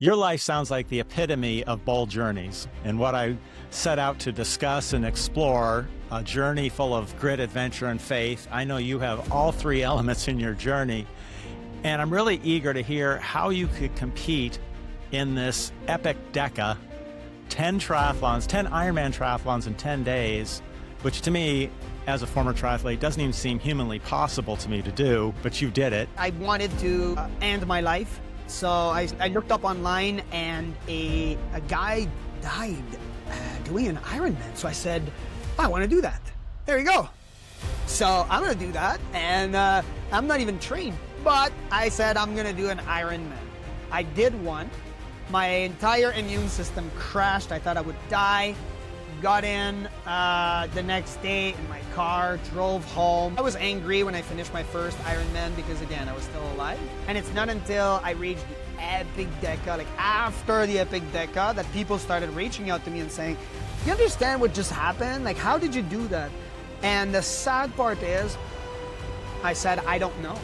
Your life sounds like the epitome of bold journeys. And what I set out to discuss and explore, a journey full of grit, adventure, and faith. I know you have all three elements in your journey. And I'm really eager to hear how you could compete in this epic Deca, 10 triathlons, 10 Ironman triathlons in 10 days, which to me, as a former triathlete, doesn't even seem humanly possible to me to do, but you did it. I wanted to end my life. So I looked up online and a guy died doing an Ironman. So I said, I want to do that. There you go. So I'm going to do that. And I'm not even trained, but I said I'm going to do an Ironman. I did one. My entire immune system crashed. I thought I would die. Got in the next day in my car, drove home. I was angry when I finished my first Ironman because, again, I was still alive. And it's not until I reached the epic Deca, like after the epic Deca, that people started reaching out to me and saying, you understand what just happened? Like, how did you do that? And the sad part is, I said, I don't know.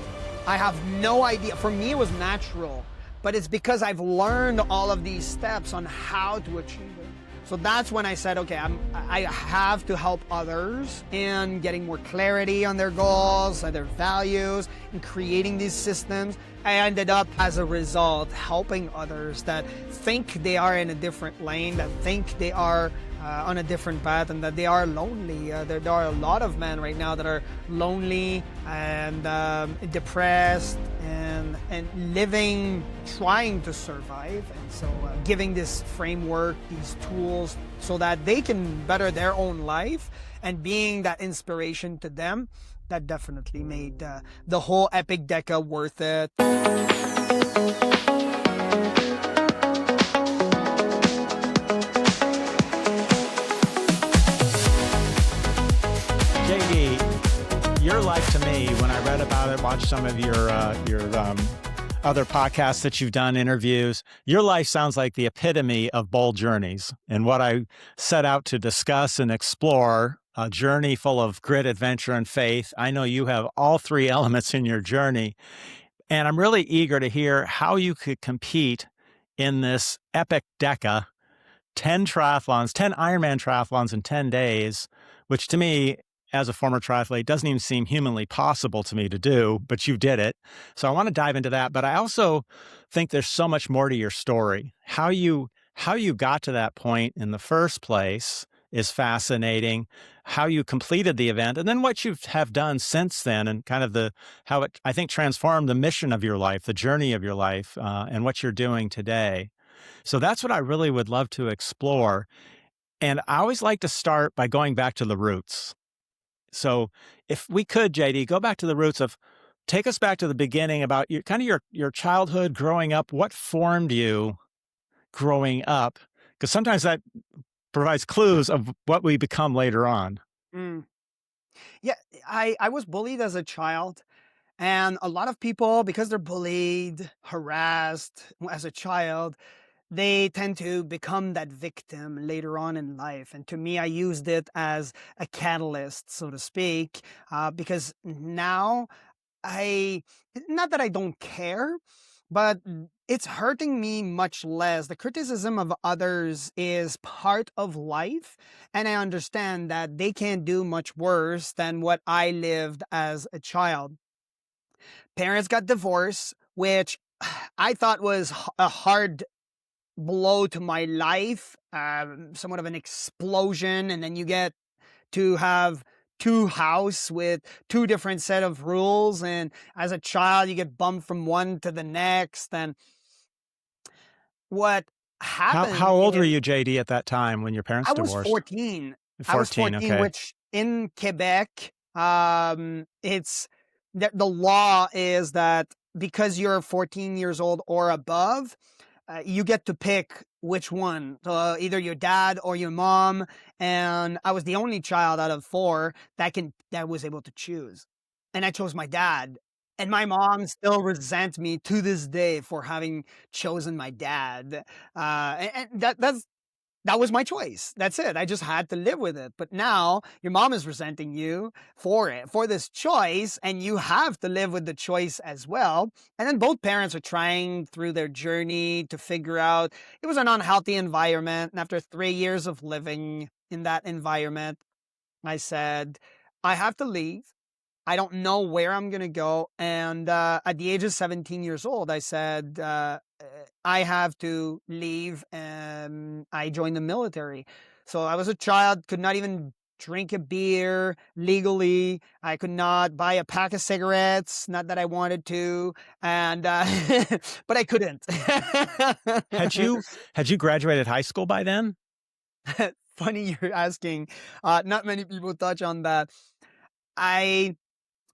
I have no idea. For me, it was natural, but it's because I've learned all of these steps on how to achieve it. So that's when I said, okay, I have to help others in getting more clarity on their goals, their values, and creating these systems. I ended up, as a result, helping others that think they are in a different lane, that think they are on a different path, and that they are lonely. There are a lot of men right now that are lonely and depressed and living, trying to survive. And so giving this framework, these tools, so that they can better their own life and being that inspiration to them, that definitely made the whole epic Deca worth it. JD, your life to me, when I read about it, watched some of your other podcasts that you've done, interviews, your life sounds like the epitome of bold journeys. And what I set out to discuss and explore, a journey full of grit, adventure, and faith. I know you have all three elements in your journey. And I'm really eager to hear how you could compete in this epic Deca, 10 triathlons, 10 Ironman triathlons in 10 days, which to me, as a former triathlete, doesn't even seem humanly possible to me to do, but you did it. So I want to dive into that. But I also think there's so much more to your story. How you got to that point in the first place is fascinating. How you completed the event, and then what you have done since then, and kind of how it, I think, transformed the mission of your life, the journey of your life, and what you're doing today. So that's what I really would love to explore. And I always like to start by going back to the roots. So if we could, JD, go back to the roots of, take us back to the beginning about your childhood, growing up. What formed you growing up? Because sometimes that provides clues of what we become later on. Yeah, I was bullied as a child. And a lot of people, because they're bullied, harassed as a child, they tend to become that victim later on in life. And to me, I used it as a catalyst, so to speak, because now not that I don't care, but it's hurting me much less. The criticism of others is part of life. And I understand that they can't do much worse than what I lived as a child. Parents got divorced, which I thought was a hard blow to my life, somewhat of an explosion. And then you get to have two house with two different set of rules. And as a child, you get bumped from one to the next. And what happened? How old were you, JD, at that time when your parents divorced? I was 14. 14, I was 14, okay. which in Quebec, it's the law is that because you're 14 years old or above, you get to pick which one, either your dad or your mom. And I was the only child out of four that was able to choose. And I chose my dad. And my mom still resents me to this day for having chosen my dad. And that was my choice. That's it. I just had to live with it. But now your mom is resenting you for it, for this choice, and you have to live with the choice as well. And then both parents are trying through their journey to figure out it was an unhealthy environment. And after 3 years of living in that environment, I said, I have to leave. I don't know where I'm going to go. And at the age of 17 years old, I said, I have to leave. And I joined the military. So I was a child, could not even drink a beer legally. I could not buy a pack of cigarettes, not that I wanted to. And, but I couldn't. Had you graduated high school by then? Funny you're asking. Not many people touch on that. I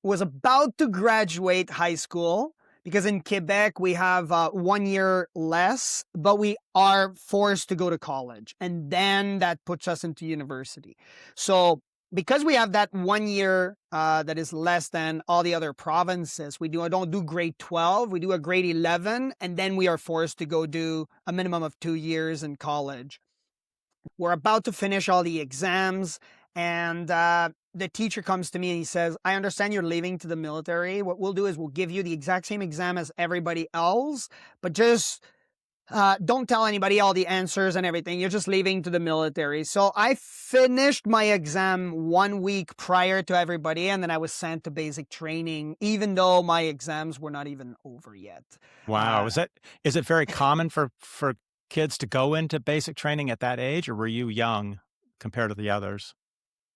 was about to graduate high school because in Quebec we have 1 year less, but we are forced to go to college, and then that puts us into university. So because we have that 1 year that is less than all the other provinces, don't do grade 12, we do a grade 11, and then we are forced to go do a minimum of 2 years in college. We're about to finish all the exams, and the teacher comes to me and he says, I understand you're leaving to the military. What we'll do is we'll give you the exact same exam as everybody else, but just don't tell anybody all the answers and everything. You're just leaving to the military. So I finished my exam 1 week prior to everybody, and then I was sent to basic training, even though my exams were not even over yet. Wow. Is it very common for kids to go into basic training at that age, or were you young compared to the others?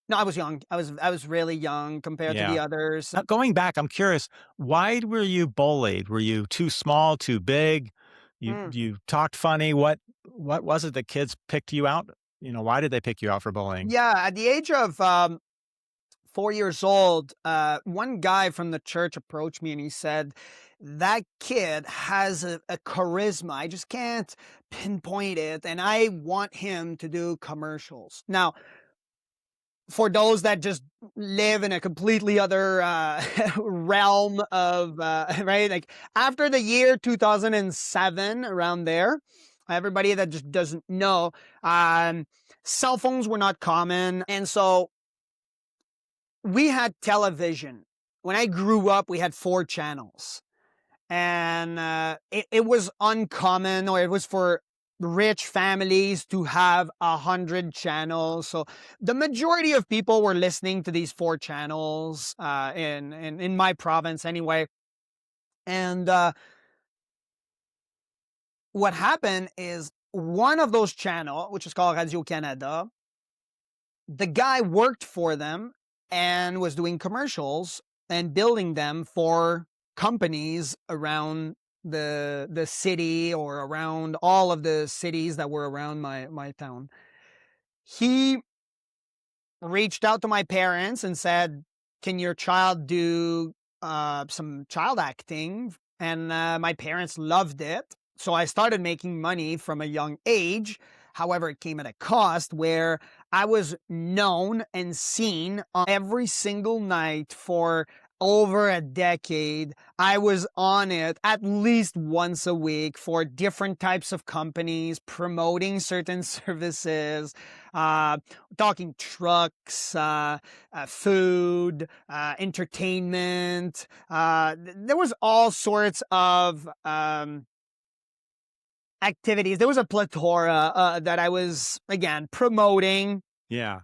No, I was young. I was really young compared to the others. Now, going back, I'm curious, why were you bullied? Were you too small, too big? You talked funny. What was it that kids picked you out? Why did they pick you out for bullying? Yeah, at the age of 4 years old, one guy from the church approached me and he said, that kid has a charisma. I just can't pinpoint it. And I want him to do commercials. Now, for those that just live in a completely other realm of, right? Like after the year 2007, around there, everybody that just doesn't know, cell phones were not common. And so we had television. When I grew up, we had 4 channels. And it was uncommon, or it was for rich families to have 100 channels. So the majority of people were listening to these 4 channels in my province anyway. And what happened is one of those channels, which is called Radio Canada, the guy worked for them and was doing commercials and building them for companies around the city, or around all of the cities that were around my town. He reached out to my parents and said, can your child do some child acting? And my parents loved it. So I started making money from a young age. However, it came at a cost where I was known and seen every single night for over a decade. I was on it at least once a week for different types of companies, promoting certain services, talking trucks, food, entertainment. There was all sorts of activities. There was a plethora that I was, again, promoting. Yeah.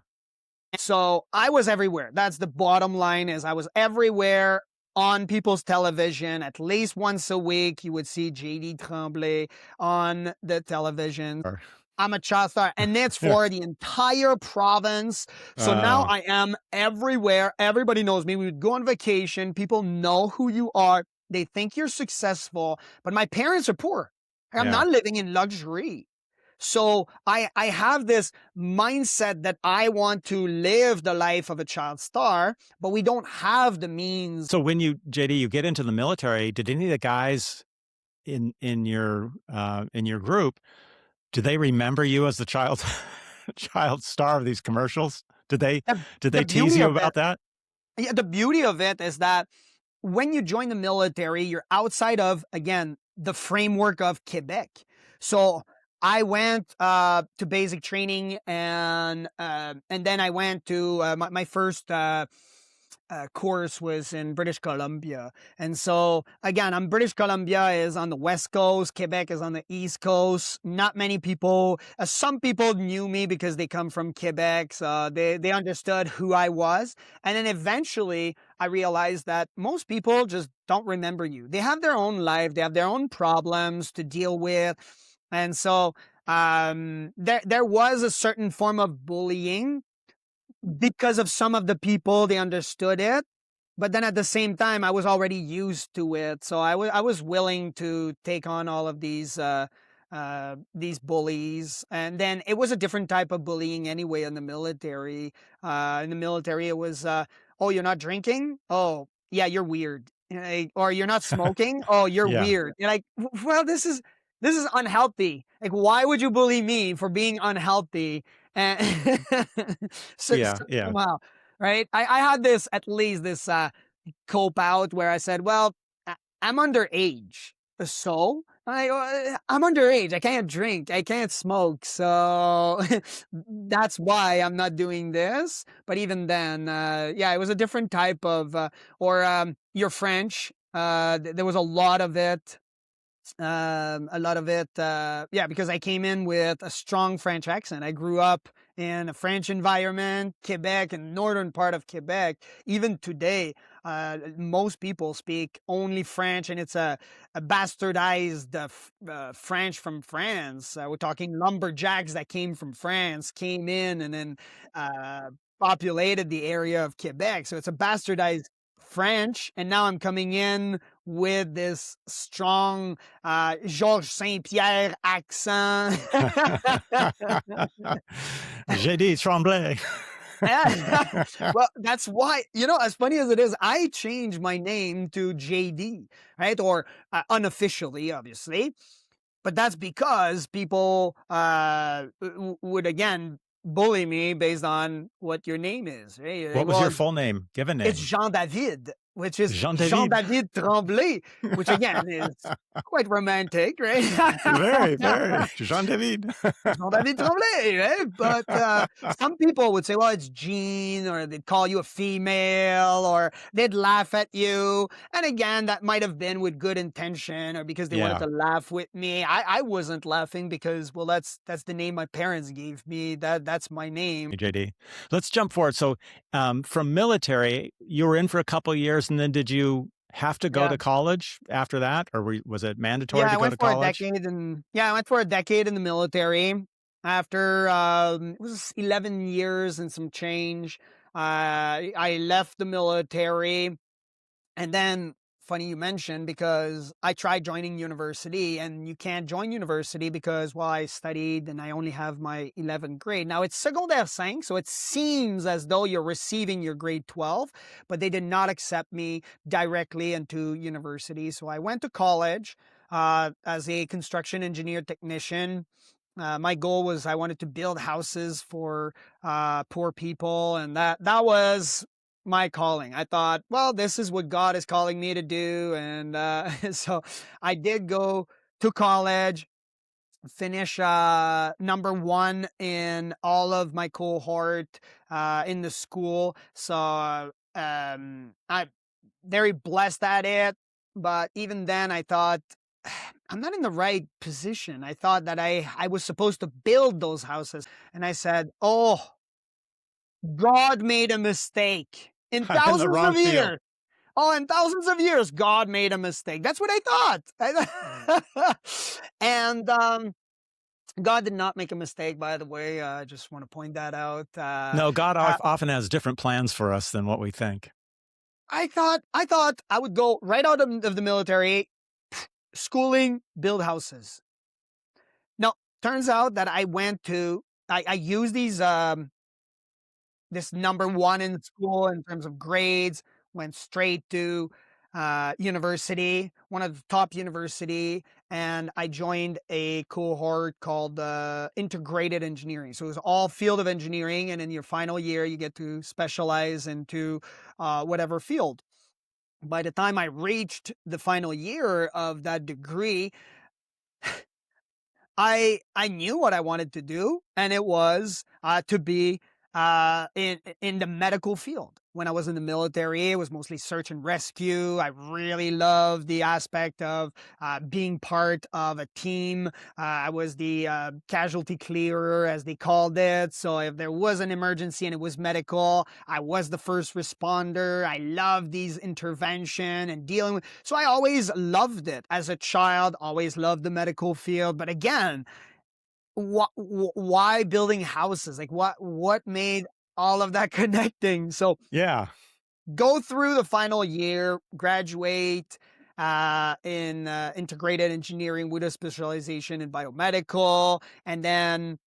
So I was everywhere. That's the bottom line, is I was everywhere on people's television. At least once a week, you would see JD Tremblay on the television. I'm a child star, and that's for the entire province. So now I am everywhere. Everybody knows me. We would go on vacation. People know who you are. They think you're successful, but my parents are poor. I'm not living in luxury. So I have this mindset that I want to live the life of a child star, but we don't have the means. So when JD, you get into the military, did any of the guys in your group, do they remember you as the child star of these commercials? Did they tease you about that? Yeah, the beauty of it is that when you join the military, you're outside of, again, the framework of Quebec. So I went to basic training, and then I went to my first course was in British Columbia. And so again, British Columbia is on the west coast, Quebec is on the east coast. Not many people, some people knew me because they come from Quebec, so they understood who I was. And then eventually I realized that most people just don't remember you. They have their own life, they have their own problems to deal with. And so there was a certain form of bullying because of some of the people. They understood it, but then at the same time I was already used to it, so I was willing to take on all of these bullies. And then it was a different type of bullying anyway in the military. In the military it was oh, you're not drinking, oh yeah, you're weird. Or you're not smoking, oh, you're Yeah. weird. You're like, well, this is unhealthy. Like, why would you bully me for being unhealthy? And Yeah. Yeah. somehow, right? I had this, at least this cope out where I said, well, I'm underage. So I'm underage. I can't drink. I can't smoke. So that's why I'm not doing this. But even then, yeah, it was a different type of, or you're French. There was a lot of it, yeah, because I came in with a strong French accent. I grew up in a French environment, Quebec, and northern part of Quebec. Even today, most people speak only French, and it's a bastardized French from France. We're talking lumberjacks that came from France, came in, and then populated the area of Quebec. So it's a bastardized French, and now I'm coming in with this strong Georges Saint-Pierre accent. J'ai dit Tremblay. Well, that's why, as funny as it is, I changed my name to JD, right? Or unofficially, obviously. But that's because people would, again, bully me based on what your name is, right? What was Well, your full name? Given it's name? Jean David, which is Jean Jean David. David Tremblay, which again is quite romantic, right? Very, very. Jean David. Jean David Tremblay, right? But some people would say, well, it's Jean, or they'd call you a female, or they'd laugh at you. And again, that might have been with good intention, or because they wanted Yeah. to laugh with me. I wasn't laughing because, well, that's the name my parents gave me. That's my name. JD. Let's jump forward. So from military, you were in for a couple of years, and then did you have to go Yeah. to college after that, or was it mandatory Yeah, to I go to went for a college? decade, and yeah, I went for a decade in the military. After it was 11 years and some change, I left the military. And then, funny you mentioned, because I tried joining university, and you can't join university because, well, I studied and I only have my 11th grade. Now it's secondaire 5, so it seems as though you're receiving your grade 12, but they did not accept me directly into university. So I went to college as a construction engineer technician. My goal was I wanted to build houses for poor people, and that was my calling. I thought, well, this is what God is calling me to do, and so I did go to college, finish number one in all of my cohort in the school. So I'm very blessed at it. But even then, I thought, I'm not in the right position. I thought that I was supposed to build those houses. And I said, oh, God made a mistake in I'm in the thousands wrong of field. years. Oh, in thousands of years, God made a mistake. That's what I thought. And God did not make a mistake, by the way. I just want to point that out. No, God Uh, often has different plans for us than what we think. I thought I would go right out of the military, schooling, build houses. No, turns out that I use this number one in school in terms of grades, went straight to university, one of the top university, and I joined a cohort called integrated engineering. So it was all field of engineering, and in your final year, you get to specialize into whatever field. By the time I reached the final year of that degree, I knew what I wanted to do, and it was to be in the medical field. When I was in the military, it was mostly search and rescue. I really loved the aspect of being part of a team. I was the casualty clearer, as they called it. So if there was an emergency and it was medical, I was the first responder. I loved these intervention and dealing with. So I always loved it as a child. Always loved the medical field. But again, why building houses? Like what made all of that connecting? So Yeah. go through the final year, graduate in integrated engineering with a specialization in biomedical, and then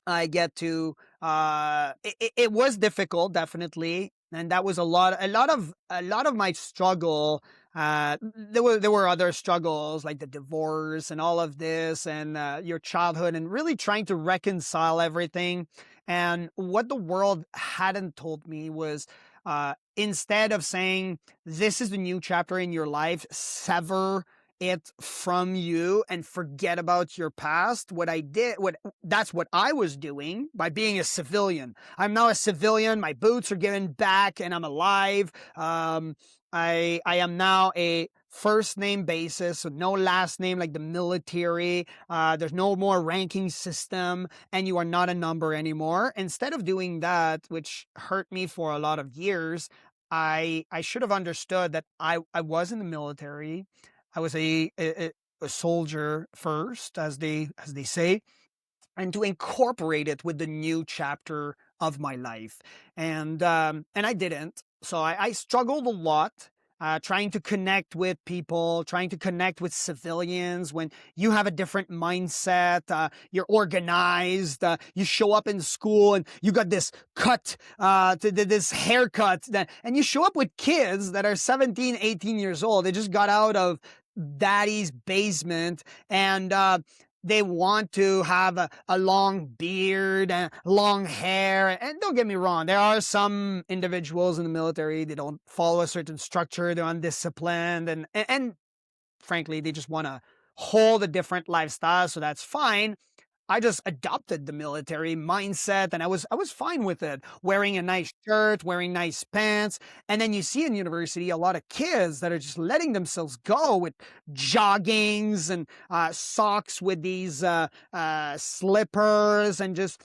I get to it was difficult, definitely, and that was a lot of my struggle. There were other struggles like the divorce and all of this, and your childhood, and really trying to reconcile everything. And what the world hadn't told me was, instead of saying this is the new chapter in your life, sever it from you and forget about your past. That's what I was doing by being a civilian. I'm now a civilian. My boots are given back and I'm alive. I am now a first name basis, so no last name like the military. There's no more ranking system, and you are not a number anymore. Instead of doing that, which hurt me for a lot of years, I should have understood that I was in the military. I was a soldier first, as they say, and to incorporate it with the new chapter of my life. And I didn't. So I struggled a lot. Trying to connect with people, trying to connect with civilians when you have a different mindset, you're organized, you show up in school and you got this cut, this haircut, and you show up with kids that are 17, 18 years old. They just got out of daddy's basement, and they want to have a long beard and long hair. And don't get me wrong, there are some individuals in the military, they don't follow a certain structure, they're undisciplined, and frankly, they just want to hold a different lifestyle, so that's fine. I just adopted the military mindset, and I was fine with it. Wearing a nice shirt, wearing nice pants. And then you see in university a lot of kids that are just letting themselves go with joggings and socks with these slippers, and just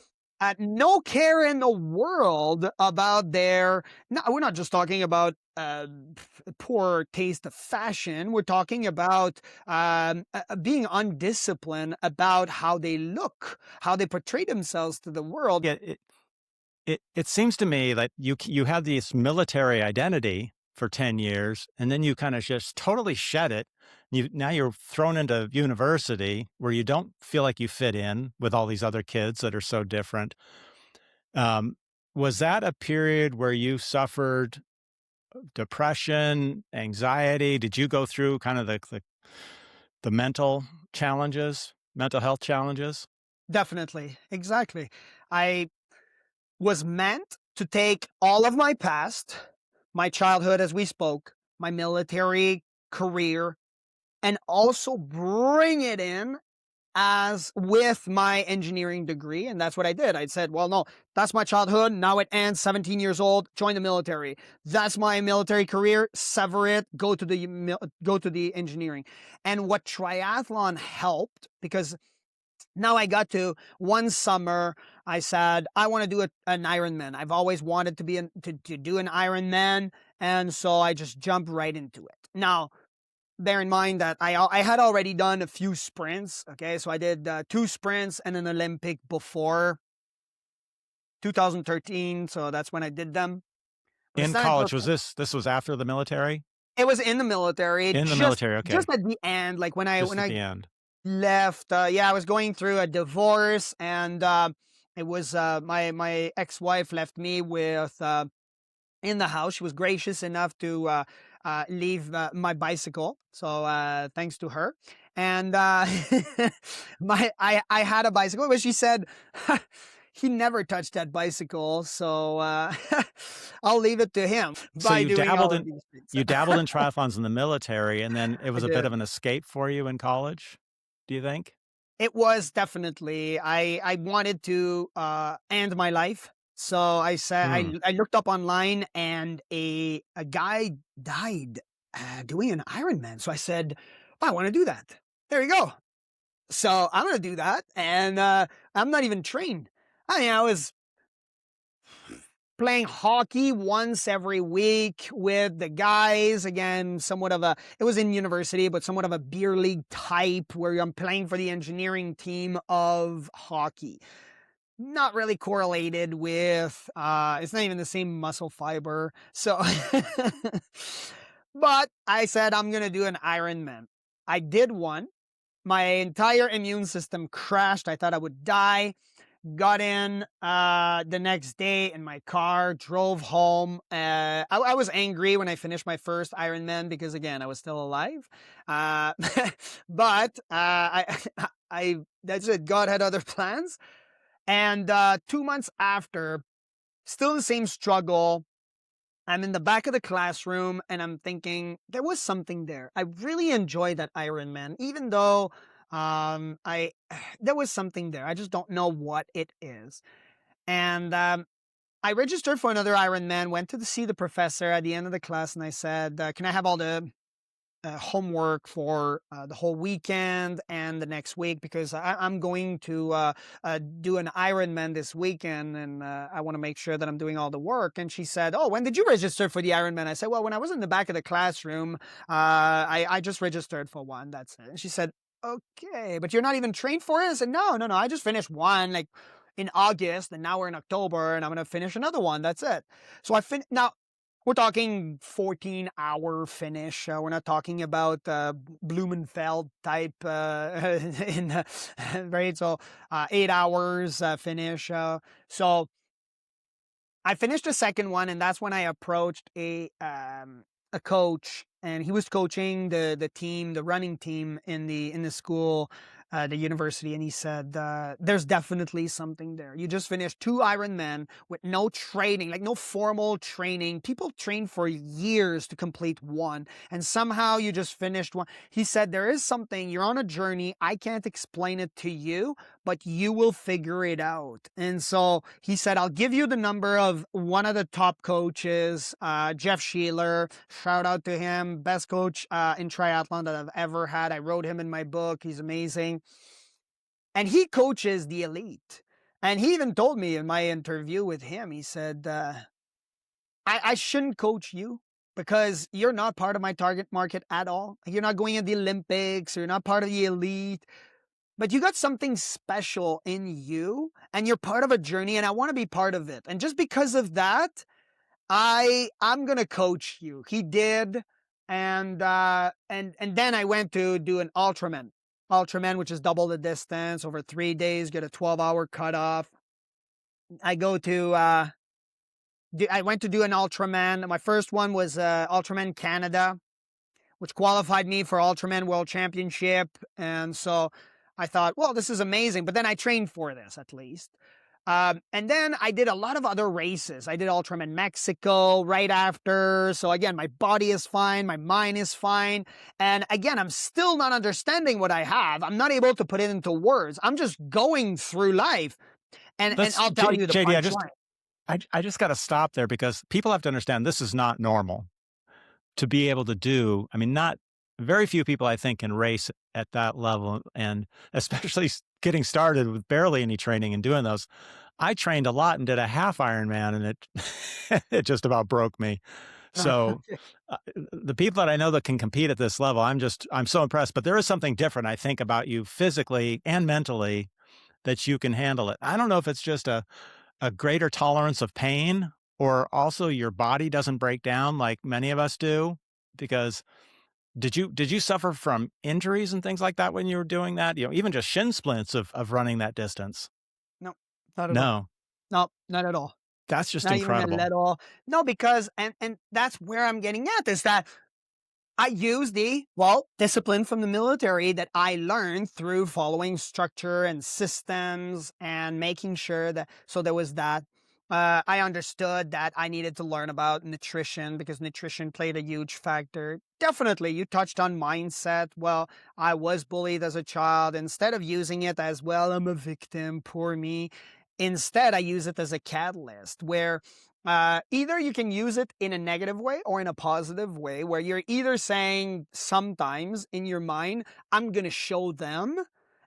no care in the world about their. No, we're not just talking about poor taste of fashion. We're talking about being undisciplined about how they look, how they portray themselves to the world. Yeah, it seems to me that you had this military identity for 10 years, and then you kind of just totally shed it. Now you're thrown into university where you don't feel like you fit in with all these other kids that are so different. Was that a period where you suffered depression, anxiety? Did you go through kind of the mental challenges, mental health challenges? Definitely. Exactly. I was meant to take all of my past, my childhood, as we spoke, my military career, and also bring it in as with my engineering degree. And that's what I did. I said, well, no, that's my childhood. Now it ends, 17 years old, join the military. That's my military career, sever it, go to the engineering. And what triathlon helped, because now I got to one summer, I said, I want to do an Ironman. I've always wanted to do an Ironman. And so I just jumped right into it. Now, bear in mind that I had already done a few sprints. Okay, so I did 2 sprints and an Olympic before 2013. So that's when I did them. In college, this was after the military? It was in the military. In the military, okay. Just at the end, like when I the end. left. Yeah, I was going through a divorce, and it was my ex-wife left me with in the house. She was gracious enough to leave my bicycle, so thanks to her. And I had a bicycle, but she said he never touched that bicycle, so I'll leave it to him. So you dabbled in triathlons in the military, and then it was a bit of an escape for you in college, do you think? It was definitely. I wanted to end my life. So I said Mm. I looked up online and a guy died doing an Ironman. So I said, "Oh, I want to do that." There you go. So I'm gonna do that, and I'm not even trained. I was playing hockey once every week with the guys. Again, somewhat of a, it was in university, but somewhat of a beer league type where I'm playing for the engineering team of hockey. Not really correlated with, it's not even the same muscle fiber. So, but I said, I'm going to do an Ironman. I did one. My entire immune system crashed. I thought I would die. Got in the next day in my car, drove home. I was angry when I finished my first Ironman because, again, I was still alive. But I that's it. God had other plans. And 2 months after, still the same struggle. I'm in the back of the classroom and I'm thinking there was something there. I really enjoyed that Ironman, even though I there was something there. I just don't know what it is. And I registered for another Ironman. Went to see the professor at the end of the class, and I said, "Can I have all the homework for the whole weekend and the next week because I'm going to do an Ironman this weekend and I want to make sure that I'm doing all the work." And she said, "Oh, when did you register for the Ironman?" I said, "Well, when I was in the back of the classroom, I just registered for one. That's it." And she said, "Okay, but you're not even trained for it?" I said, "No, no, no. I just finished one like in August, and now we're in October, and I'm going to finish another one. That's it." So now we're talking 14-hour finish. We're not talking about Blumenfeld type right? So 8 hours finish. So I finished the second one, and that's when I approached a coach, and he was coaching the team, the running team in the school, the university, and he said, "There's definitely something there. You just finished 2 Ironman with no training, like no formal training. People train for years to complete one, and somehow you just finished one." He said, "There is something. You're on a journey. I can't explain it to you, but you will figure it out." And so he said, "I'll give you the number of one of the top coaches, Jeff Sheeler. Shout out to him. Best coach in triathlon that I've ever had. I wrote him in my book. He's amazing. And he coaches the elite." And he even told me in my interview with him, he said, I shouldn't coach you because you're not part of my target market at all. You're not going to the Olympics. You're not part of the elite. But you got something special in you and you're part of a journey and I want to be part of it. And just because of that, I'm going to coach you." He did. And then I went to do an Ultraman, which is double the distance over 3 days, get a 12-hour cutoff. I went to do an Ultraman. My first one was Ultraman Canada, which qualified me for Ultraman World Championship. And so I thought, well, this is amazing. But then I trained for this at least. And then I did a lot of other races. I did Ultraman Mexico right after. So again, my body is fine. My mind is fine. And again, I'm still not understanding what I have. I'm not able to put it into words. I'm just going through life. And I'll tell you the JD, punchline. I just got to stop there because people have to understand this is not normal to be able to do. I mean, not very few people, I think, can race at that level, and especially getting started with barely any training and doing those. I trained a lot and did a half Ironman, and it it just about broke me. So the people that I know that can compete at this level, I'm so impressed. But there is something different, I think, about you physically and mentally that you can handle it. I don't know if it's just a greater tolerance of pain, or also your body doesn't break down like many of us do. Because did you suffer from injuries and things like that when you were doing that? You know, even just shin splints of running that distance. No, not at all. No, No, not at all. that's just Not even a incredible. little. No, because, and that's where I'm getting at, is that I use discipline from the military that I learned through following structure and systems and making sure that, so there was that. I understood that I needed to learn about nutrition because nutrition played a huge factor. Definitely, you touched on mindset. Well, I was bullied as a child. Instead of using it as, well, I'm a victim, poor me, instead, I use it as a catalyst where either you can use it in a negative way or in a positive way, where you're either saying sometimes in your mind, I'm going to show them.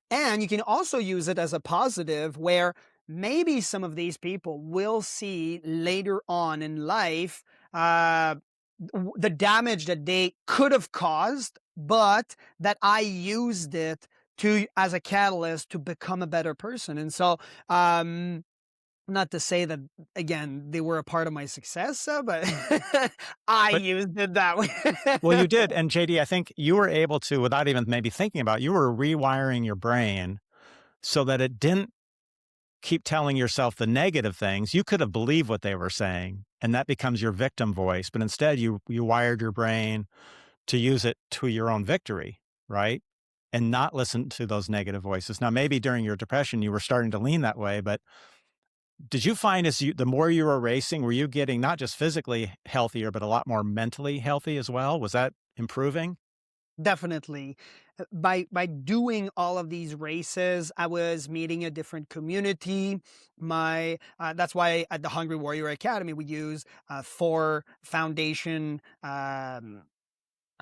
And you can also use it as a positive where maybe some of these people will see later on in life the damage that they could have caused, but that I used it to as a catalyst to become a better person. And so, not to say that again they were a part of my success, but I But used it that way. well, you did. And JD, I think you were able to, without even maybe thinking about it, you were rewiring your brain so that it didn't keep telling yourself the negative things. You could have believed what they were saying, and that becomes your victim voice. But instead, you wired your brain to use it to your own victory, right? And not listen to those negative voices. Now, maybe during your depression, you were starting to lean that way, but did you find the more you were racing, were you getting not just physically healthier, but a lot more mentally healthy as well? Was that improving? Definitely. By doing all of these races, I was meeting a different community. My That's why at the Hungry Warrior Academy we use 4 foundation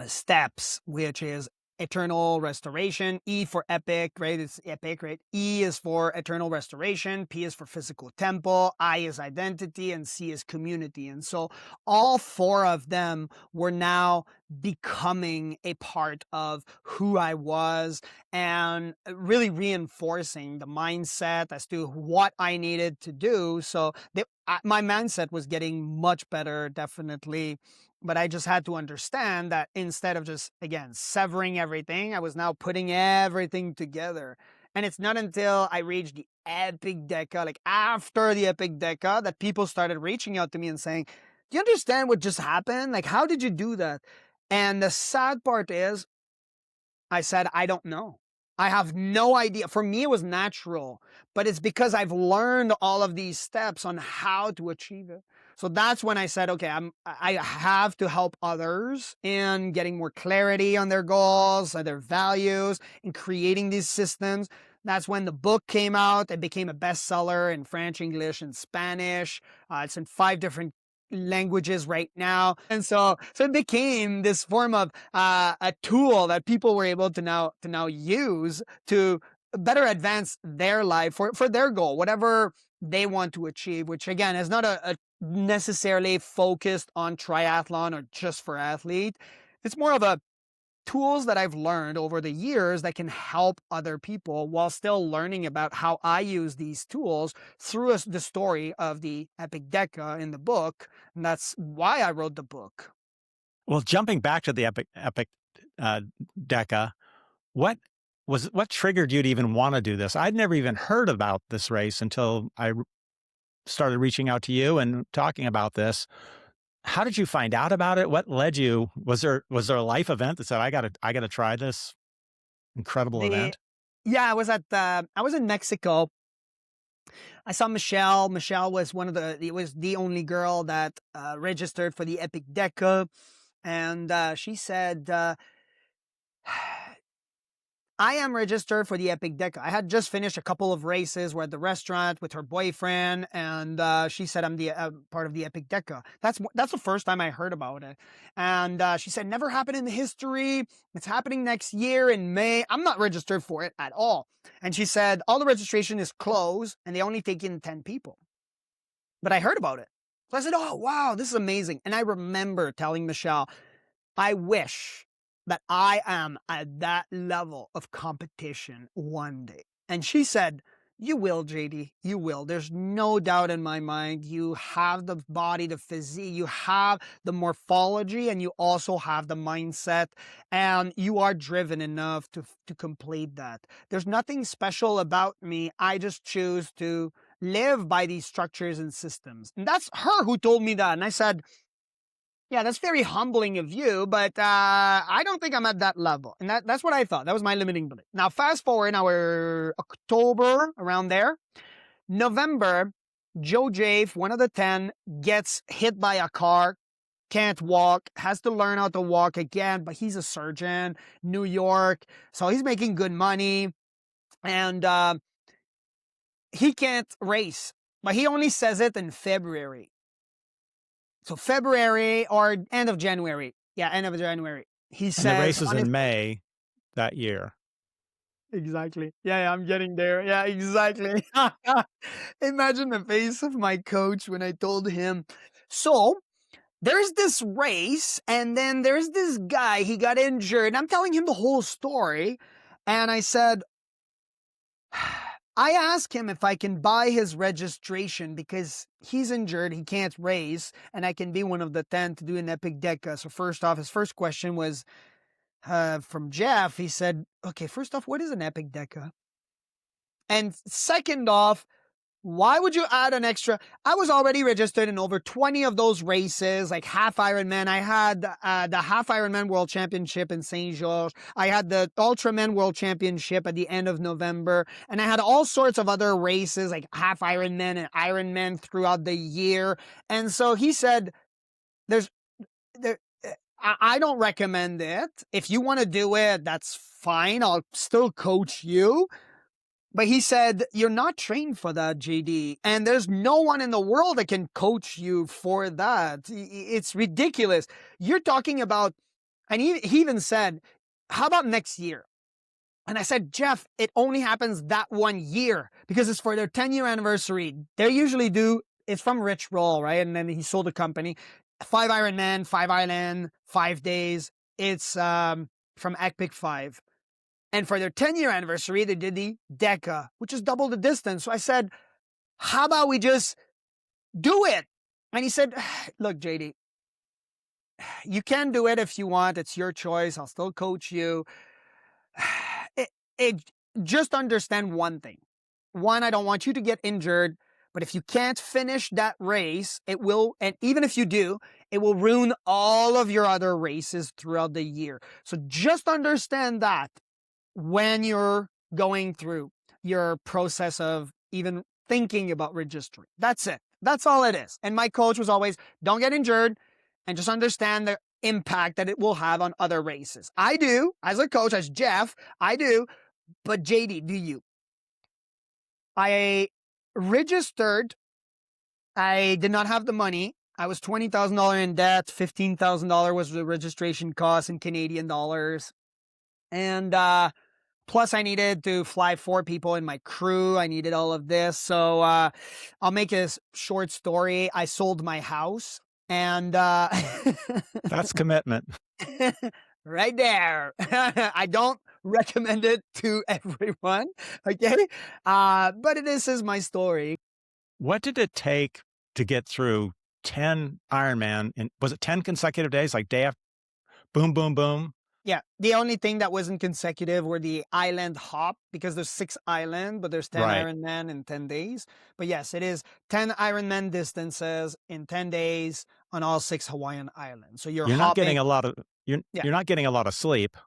steps, which is eternal restoration. E for epic, right? It's epic, right? E is for eternal restoration. P is for physical temple. I is identity, and C is community. And so all 4 of them were now becoming a part of who I was and really reinforcing the mindset as to what I needed to do. So my mindset was getting much better, definitely. But I just had to understand that instead of just, again, severing everything, I was now putting everything together. And it's not until I reached the epic Deca, like after the epic Deca, that people started reaching out to me and saying, do you understand what just happened? Like, how did you do that? And the sad part is, I said, I don't know. I have no idea. For me, it was natural, but it's because I've learned all of these steps on how to achieve it. So that's when I said, okay, I have to help others in getting more clarity on their goals, and their values, in creating these systems. That's when the book came out. It became a bestseller in French, English, and Spanish. It's in 5 different languages right now. And so it became this form of a tool that people were able to now use to better advance their life for their goal, whatever they want to achieve, which again is not a necessarily focused on triathlon or just for athlete. It's more of a tools that I've learned over the years that can help other people while still learning about how I use these tools through the story of the epic Deca in the book. And that's why I wrote the book. Well, jumping back to the epic Deca, what triggered you to even want to do this? I'd never even heard about this race until I started reaching out to you and talking about this. How did you find out about it? What led you? Was there a life event that said, I gotta try this incredible event? Yeah, I was in Mexico. I saw Michelle. Michelle was it was the only girl that registered for the epic Deca. And she said, I am registered for the epic Deca. I had just finished a couple of races. We're at the restaurant with her boyfriend, and she said, I'm the part of the epic Deca. That's the first time I heard about it. And she said, never happened in the history. It's happening next year in May. I'm not registered for it at all. And she said, all the registration is closed, and they only take in 10 people. But I heard about it. So I said, oh, wow, this is amazing. And I remember telling Michelle, I wish that I am at that level of competition one day. And she said, you will, JD, you will. There's no doubt in my mind. You have the body, the physique, you have the morphology, and you also have the mindset, and you are driven enough to complete that. There's nothing special about me. I just choose to live by these structures and systems. And that's her who told me that. And I said, yeah, that's very humbling of you, but I don't think I'm at that level. And that's what I thought. That was my limiting belief. Now, fast forward, now we're October, around there. November, Joe Jafe, one of the 10, gets hit by a car, can't walk, has to learn how to walk again, but he's a surgeon, New York, so he's making good money, and he can't race, but he only says it in February. So February or end of January. Yeah, end of January. He says, and the race is on his, in May that year. exactly. Yeah, I'm getting there. Yeah, exactly. Imagine the face of my coach when I told him. So there's this race, and then there's this guy, he got injured. And I'm telling him the whole story. And I said, I asked him if I can buy his registration because he's injured, he can't race, and I can be one of the 10 to do an epic Deca. So first off, his first question was from Jeff. He said, okay, first off, what is an epic Deca? And second off, why would you add an extra? I was already registered in over 20 of those races, like half Ironman. I had the half Ironman World Championship in St. George. I had the Ultraman World Championship at the end of November. And I had all sorts of other races, like half Ironman and Ironman throughout the year. And so he said, there, I don't recommend it. If you want to do it, that's fine. I'll still coach you. But he said, you're not trained for that, JD. And there's no one in the world that can coach you for that. It's ridiculous. You're talking about, and he even said, how about next year? And I said, Jeff, it only happens that 1 year because it's for their 10-year anniversary. They usually do, it's from Rich Roll, right? And then he sold the company. 5 Ironman, 5 Island, 5 days. It's from Epic 5. And for their 10-year anniversary, they did the Deca, which is double the distance. So I said, how about we just do it? And he said, look, JD, you can do it if you want. It's your choice. I'll still coach you. Just understand one thing. One, I don't want you to get injured. But if you can't finish that race, it will, and even if you do, it will ruin all of your other races throughout the year. So just understand that when you're going through your process of even thinking about registering. That's it. That's all it is. And my coach was always, don't get injured and just understand the impact that it will have on other races. I do, as a coach, as Jeff, I do. But JD, do you? I registered. I did not have the money. I was $20,000 in debt. $15,000 was the registration cost in Canadian dollars. And plus, I needed to fly 4 people in my crew. I needed all of this. So I'll make a short story. I sold my house. And that's commitment. Right there. I don't recommend it to everyone. Okay. But this is my story. What did it take to get through 10 Ironman? And was it 10 consecutive days, like day after boom, boom, boom? Yeah. The only thing that wasn't consecutive were the island hop because there's 6 island, but there's 10 Right. Ironman in 10 days. But yes, it is 10 Ironman distances in 10 days on all 6 Hawaiian islands. So you're not hopping. getting a lot of, you're not getting a lot of sleep.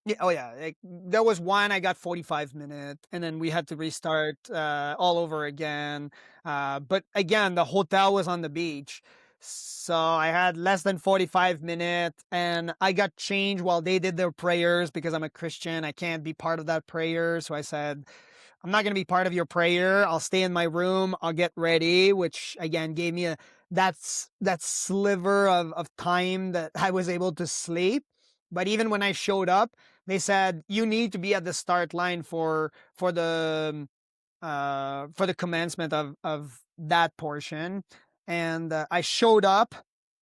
Yeah, oh yeah. Like, there was one I got 45 minutes, and then we had to restart all over again. But again, the hotel was on the beach, so I had less than 45 minutes, and I got changed while they did their prayers because I'm a Christian. I can't be part of that prayer, so I said, I'm not going to be part of your prayer. I'll stay in my room. I'll get ready, which again gave me that sliver of time that I was able to sleep. But even when I showed up, they said you need to be at the start line for the commencement of that portion. And I showed up.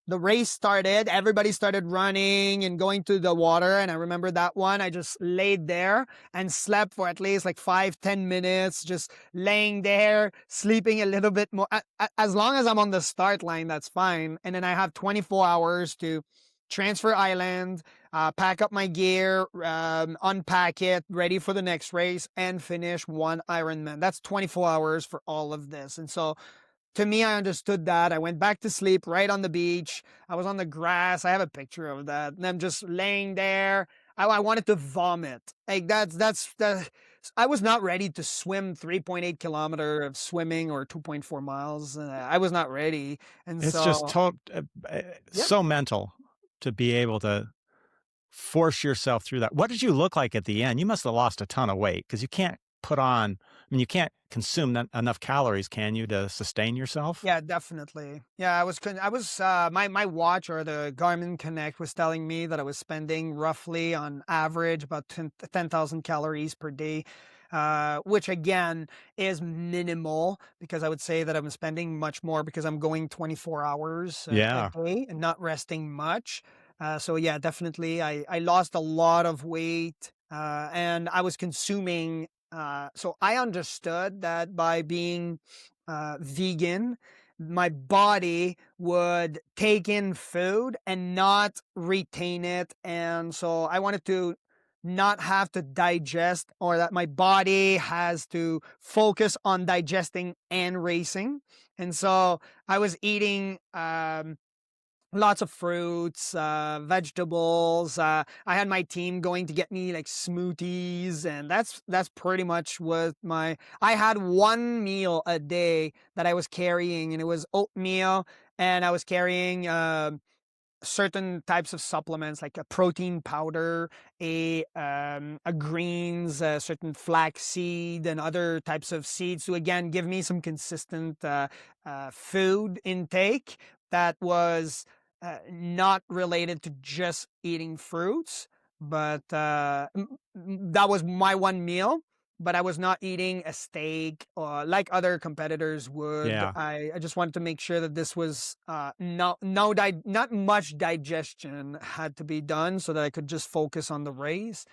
The race started. Everybody started running and going to the water. And I remember that one. I just laid there and slept for at least like 5-10 minutes, just laying there, sleeping a little bit more. As long as I'm on the start line, that's fine. And then I have 24 hours to transfer island, pack up my gear, unpack it, ready for the next race, and finish 1 Ironman. That's 24 hours for all of this. And so to me, I understood that. I went back to sleep right on the beach. I was on the grass. I have a picture of that. And I'm just laying there. I wanted to vomit. Like that's I was not ready to swim 3.8 kilometer of swimming or 2.4 miles. I was not ready. And It's just so, yeah, so mental to be able to force yourself through that. What did you look like at the end? You must have lost a ton of weight because you can't put on, I mean, you can't consume enough calories, can you, to sustain yourself? yeah, definitely. Yeah, my watch or the Garmin Connect was telling me that I was spending roughly on average about 10,000 calories per day, which again is minimal because I would say that I'm spending much more because I'm going 24 hours a Yeah. day and not resting much. So yeah, definitely. I lost a lot of weight, and I was consuming. So I understood that by being vegan, my body would take in food and not retain it. And so I wanted to not have to digest, or that my body has to focus on digesting and racing. And so I was eating lots of fruits, vegetables. I had my team going to get me like smoothies, and that's pretty much what my. I had one meal a day that I was carrying, and it was oatmeal, and I was carrying certain types of supplements like a protein powder, a greens, certain flax seed, and other types of seeds to again give me some consistent food intake that was not related to just eating fruits, but that was my one meal. But I was not eating a steak or like other competitors would. Yeah. I just wanted to make sure that this was not much digestion had to be done so that I could just focus on the race.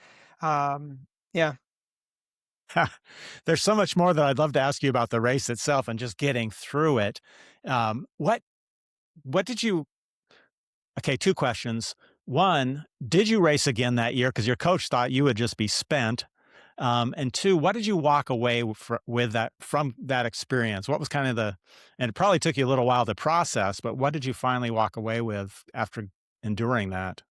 Yeah. There's so much more that I'd love to ask you about the race itself and just getting through it. What did you Okay, 2 questions. 1, did you race again that year? Because your coach thought you would just be spent. And 2, what did you walk away with that from that experience? What was kind of and it probably took you a little while to process, but what did you finally walk away with after enduring that?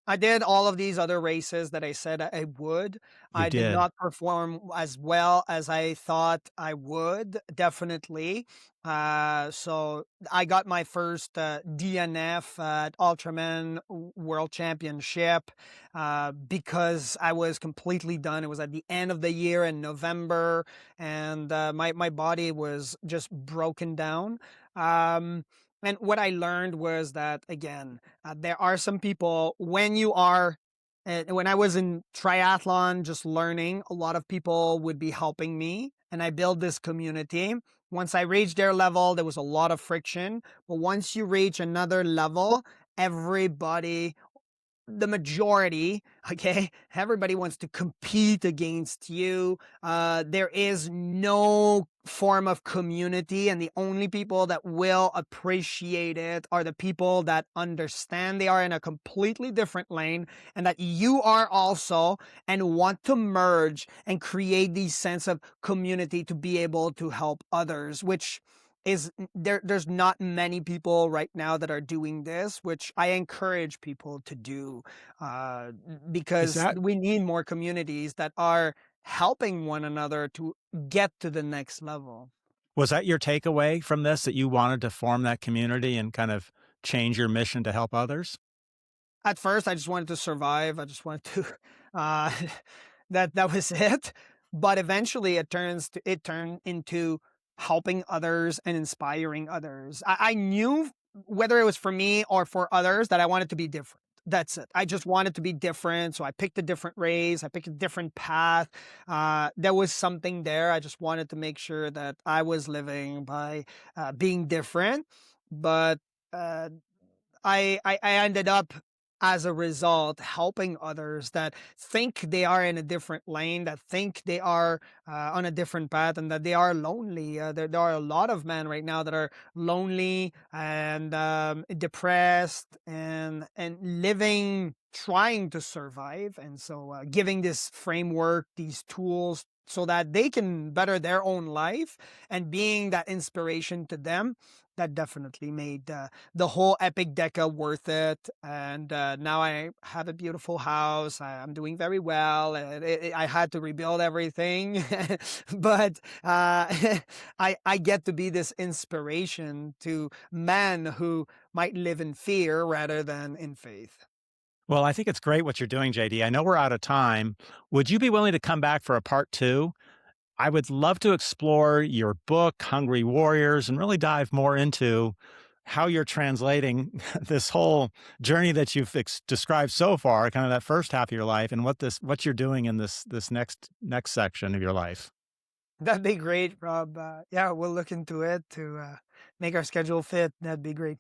I did all of these other races that I said I would. You I did did. not perform as well as I thought I would, definitely. So I got my first DNF at Ultraman World Championship because I was completely done. It was at the end of the year in November, and my body was just broken down. And what I learned was that, again, there are some people when I was in triathlon, just learning, a lot of people would be helping me, and I built this community. Once I reached their level, there was a lot of friction. But once you reach another level, everybody, the majority, okay, everybody wants to compete against you. There is no form of community, and the only people that will appreciate it are the people that understand they are in a completely different lane and that you are also, and want to merge and create these sense of community to be able to help others, which is there's not many people right now that are doing this, which I encourage people to do, uh, Is because that we need more communities that are helping one another to get to the next level. Was that your takeaway from this, that you wanted to form that community and kind of change your mission to help others? At first, I just wanted to survive. I just wanted to, uh, that was it. But eventually, it turned into helping others and inspiring others. I knew whether it was for me or for others that I wanted to be different. That's it. I just wanted to be different, so I picked a different race. I picked a different path. There was something there. I just wanted to make sure that I was living by being different. But uh, I ended up, as a result, helping others that think they are in a different lane, that think they are on a different path, and that they are lonely. There are a lot of men right now that are lonely and depressed and living, trying to survive. And so, giving this framework, these tools, so that they can better their own life, and being that inspiration to them, that definitely made the whole epic Deca worth it. And now I have a beautiful house. I'm doing very well. And I had to rebuild everything, but I get to be this inspiration to men who might live in fear rather than in faith. Well, I think it's great what you're doing, JD. I know we're out of time. Would you be willing to come back for a part two? I would love to explore your book, Hungry Warriors, and really dive more into how you're translating this whole journey that you've described so far, kind of that first half of your life, and what you're doing in this next section of your life. That'd be great, Rob. Yeah, we'll look into it to make our schedule fit. That'd be great.